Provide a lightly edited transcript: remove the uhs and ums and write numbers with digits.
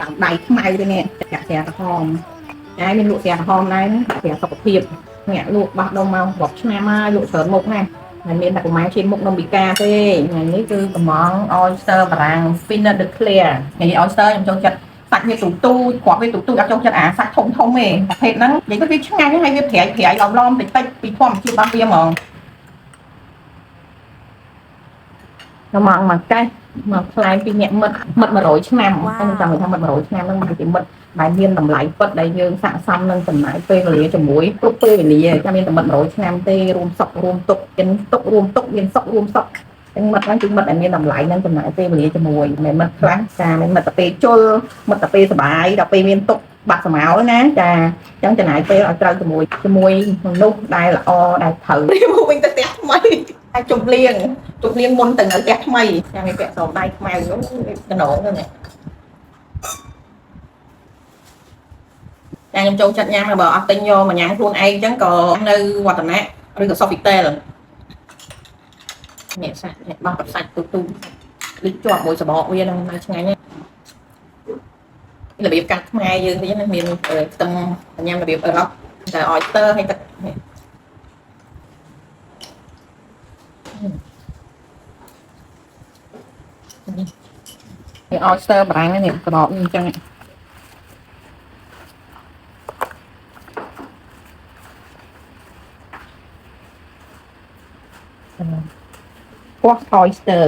tặng đầy mày đây nè chặt chè hòm cái mình lụa chè hòm này chè sọc thiệp nhẹ lụa bắt đầu màu bọc nam lụa sớm một này này miền đặc máy trên một nông bị ca thế ngàyนี้คือmón oyster vàng finna the clear ngày oyster trong trong chặt sạch về tủ tu quả về tủ tu ở trong chặt sạch thông thông mề đặc biệt đó vậy có biết ngay hay việc thẻ thẻ lòng lom thì tay bị form chịu bao nhiêu mà nó mà cái mà fly bị nhẹ mật mà rốiឆ្នាំanhចាំថាមត់100ឆ្នាំនឹងមកជាមត់ដែលមានតម្លៃពិតដែលយើងស័ក្តិសមនឹងចំណាយពេលវេលាជាមួយគ្រប់ពេលវេលាចាំមានតែមត់100ឆ្នាំទេរួមសុខរួមទុកមានទុករួមទុកមានសុខរួមសុខទាំងមត់ហ្នឹងគឺមត់ដែលមានតម្លៃនឹងចំណាយពេលវេលាជាមួយមិនមត់ខ្លះចាមិនមត់ទៅពេលជុលមត់ទៅពេលសុបាយដល់ពេលមានទុកបាត់សមោណាចាអញ្ចឹងចំណាយពេលឲ្យត្រូវជាមួយមនុស្សដែលល្អដែលត្រូវមកវិញទៅផ្ទះថ្មីតែជប់លៀងមុនទៅនៅផ្ទះថ្មីចាំមានពាក់សោដៃខ្មៅនោះកណោហ្នឹងចាខ្ញុំចូលចិត្តញ៉ាំបើអត់ទិញយកមកញ៉ាំខ្លួនឯងអញ្ចឹងក៏នៅវឌ្ឍនៈឬក៏ Sofitel នេះសាច់បោះសាច់ទូលិចជាប់មួយសបកវានឹងនៅឆ្ងាញ់ហ្នឹងរបៀបកាត់ខ្មែរយើងទៅហ្នឹងមានខ្ទឹមញ៉ាំរបៀបអឺរ៉ុបតែ oyster ហើយទឹកนี่ oyster បារាំងនេះក្របអញ្ចឹងពោះ oyster